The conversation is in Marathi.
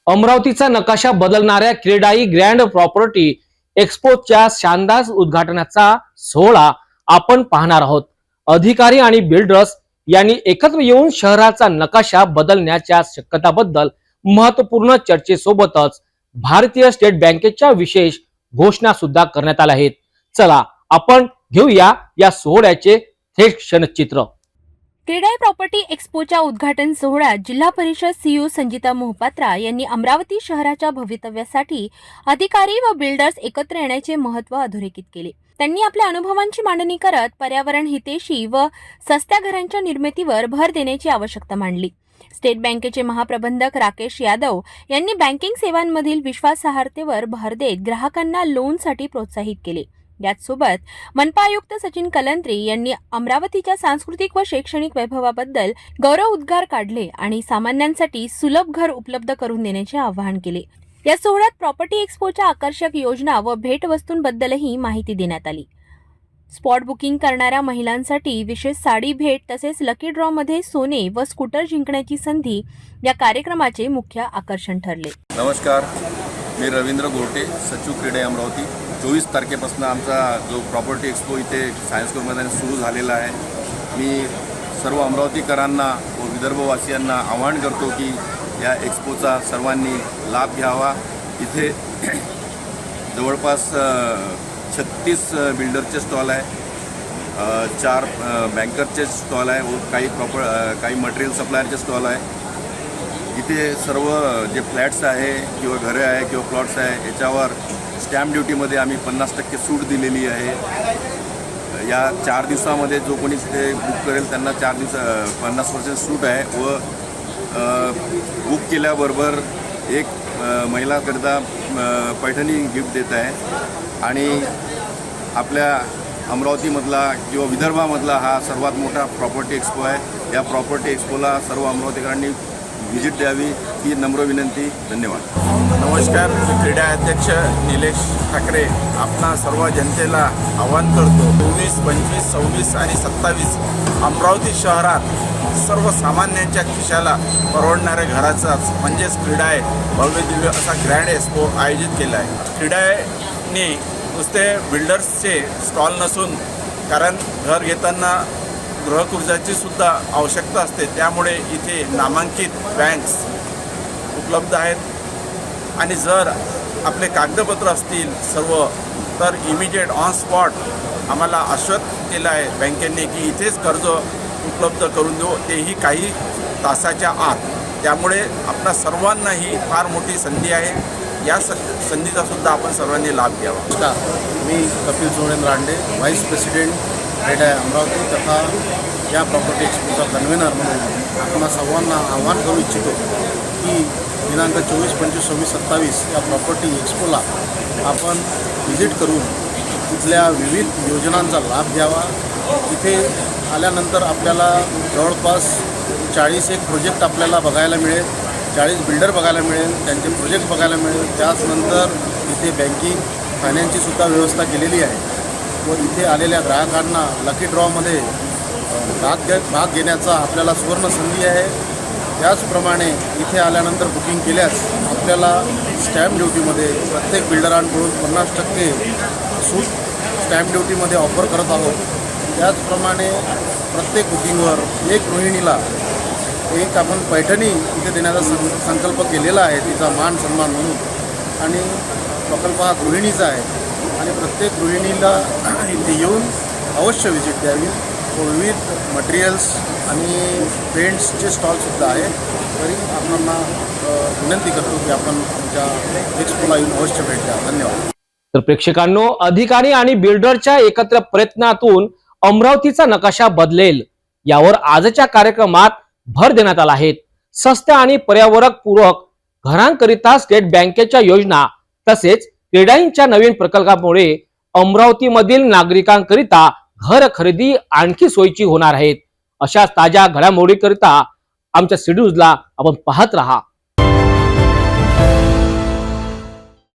अमरावतीचा नकाशा बदलणाऱ्या क्रेडाई ग्रँड प्रॉपर्टी एक्सपोच्या शानदार उद्घाटनाचा सोहळा आपण पाहणार आहोत। अधिकारी आणि बिल्डर्स यांनी एकत्र येऊन शहराचा नकाशा बदलण्याच्या शक्यताबद्दल महत्त्वपूर्ण चर्चेसोबतच भारतीय स्टेट बँकेच्या विशेष घोषणा सुद्धा करण्यात आल्या आहेत। चला आपण घेऊया या सोहळ्याचे थेट क्षणचित्र। क्रेडाई प्रॉपर्टी एक्सपोच्या उद्घाटन सोहळ्यात जिल्हा परिषद सीईओ संजिता मोहपात्रा यांनी अमरावती शहराच्या भवितव्यासाठी अधिकारी व बिल्डर्स एकत्र येण्याचे महत्त्व अधोरेखित केले। त्यांनी आपल्या अनुभवांची मांडणी करत पर्यावरण हितैषी व सस्त्या घरांच्या निर्मितीवर भर देण्याची आवश्यकता मांडली। स्टेट बँकेचे महाप्रबंधक राकेश यादव यांनी बँकिंग सेवांमधील विश्वासार्हतेवर भर देत ग्राहकांना लोनसाठी प्रोत्साहित केले। याचसोबत मनपा आयुक्त सचिन कलंत्री यांनी अमरावतीच्या सांस्कृतिक व शैक्षणिक वैभवाबद्दल गौरव उद्गार काढले आणि सामान्यांसाठी सुलभ घर उपलब्ध करून देण्याचे आवाहन केले। या सोहळ्यात प्रॉपर्टी एक्सपोच्या आकर्षक योजना व भेटवस्तूंबद्दलही माहिती देण्यात आली। स्पॉट बुकिंग करणाऱ्या महिलांसाठी विशेष साडी भेट तसेच लकी ड्रॉ मध्ये सोने व स्कूटर जिंकण्याची संधी या कार्यक्रमाचे मुख्य आकर्षण ठरले। नमस्कार, मी रवींद्र गोरटे, सचिव क्रेडाई अमरावती। 24 तारखेपासून आमचा जो प्रॉपर्टी एक्सपो इथे सायन्स स्कूल मैदानात सुरू झालेला आहे। मी सर्व अमरावतीकरांना व विदर्भवासियांना आवाहन करतो की या एक्सपोचा सर्वांनी लाभ घ्यावा। इथे जवळपास 36 बिल्डरचे स्टॉल आहे, 4 बँकरचे स्टॉल आहे व काही मटेरियल सप्लायरचे स्टॉल आहे। इथे सर्व जे फ्लॅट्स आहे किंवा घरे आहे किंवा प्लॉट्स आहे याच्यावर स्टॅम्प ड्युटीमध्ये आम्ही 50% सूट दिलेली आहे। या 4 दिवसामध्ये जो कोणी ते बुक करेल त्यांना 50% सूट आहे व बुक केल्याबरोबर एक महिलाकरिता पैठणी गिफ्ट देत आहे। आणि आपल्या अमरावतीमधला किंवा विदर्भामधला हा सर्वात मोठा प्रॉपर्टी एक्सपो आहे। या प्रॉपर्टी एक्सपोला सर्व अमरावतीकरांनी व्हिजिट द्यावी ही नम्र विनंती। धन्यवाद। नमस्कार, मी क्रीडा अध्यक्ष निलेश ठाकरे आपणा सर्व जनतेला आवाहन करतो। 24, 25, 26 आणि 27 अमरावती शहरात सर्वसामान्यांच्या खिशाला परवडणाऱ्या घराचाच म्हणजेच क्रीडाई भव्य दिव्य असा ग्रँड एक्सपो आयोजित केला आहे। क्रीडाईने नुसते बिल्डर्सचे स्टॉल नसून, कारण घर घेताना गृहकर्जाची सुद्धा आवश्यकता असते, त्यामुळे इथे नामांकित बँक्स उपलब्ध आहेत आणि जर आपले कागदपत्र असतील सर्व तर इमिजिएट ऑन स्पॉट आम्हाला आश्वस्त केलं आहे बँकेने की इथेच कर्ज उपलब्ध करून देऊ, तेही काही तासाच्या आत। त्यामुळे आपल्या सर्वांनाही फार मोठी संधी आहे। या संधीचा सुद्धा आपण सर्वांनी लाभ घ्यावा। मी कपिल सोरेन रांडे, व्हाईस प्रेसिडेंट क्रेडाई अमरावती तथा या प्रॉपर्टी एक्सपोचा कन्व्हेनर म्हणून आपण सर्वांना आवाहन करू इच्छितो की दिनांक 24, 25, 26, 27 या प्रॉपर्टी एक्सपोला आपण व्हिजिट करून तिथल्या विविध योजनांचा लाभ घ्यावा। इथे आल्यानंतर आपल्याला जवळपास 40 प्रोजेक्ट आपल्याला बघायला मिळेल, 40 बिल्डर बघायला मिळेल, त्यांचे प्रोजेक्ट बघायला मिळेल। त्याचनंतर इथे बँकिंग फायनान्सची सुद्धा व्यवस्था केलेली आहे व इथे आलेल्या ग्राहकांना लकी ड्रॉमध्ये भाग घेण्याचा आपल्याला सुवर्ण संधी आहे। त्याचप्रमाणे इथे आल्यानंतर बुकिंग केल्यास आपल्याला स्टॅम्प ड्युटीमध्ये प्रत्येक बिल्डरांकडून 50% सूट स्टॅम्प ड्युटीमध्ये ऑफर करत आहोत। त्याचप्रमाणे प्रत्येक बुकिंगवर एक गृहिणीला एक आपण पैठणी इथे देण्याचा संकल्प केलेला आहे, तिचा मान सन्मान म्हणून। आणि प्रकल्प हा गृहिणीचा आहे आणि प्रत्येक गृहिणीला इथे येऊन अवश्य व्हिजिट द्यावी व विविध मटेरियल्स आणि पेंट्सचे स्टॉलसुद्धा आहे। तरी आपल्याला विनंती करतो की आपण तुमच्या एक्सपोला येऊन अवश्य भेट द्या। धन्यवाद। तर प्रेक्षकांनो, अधिकारी आणि बिल्डरच्या एकत्र प्रयत्नातून अमरावतीचा नकाशा बदलेल यावर आजच्या कार्यक्रमात भर देण्यात आला आहे। सस्त्या आणि पर्यावरणपूरक घरांकरिता स्टेट बँकेच्या योजना तसेच क्रेडाईंच्या नवीन प्रकल्पामुळे अमरावतीमधील नागरिकांकरिता घर खरेदी आणखी सोयीची होणार आहेत। अशा ताज्या घडामोडीकरिता आमच्या सीड्यूजला आपण पाहत रहा।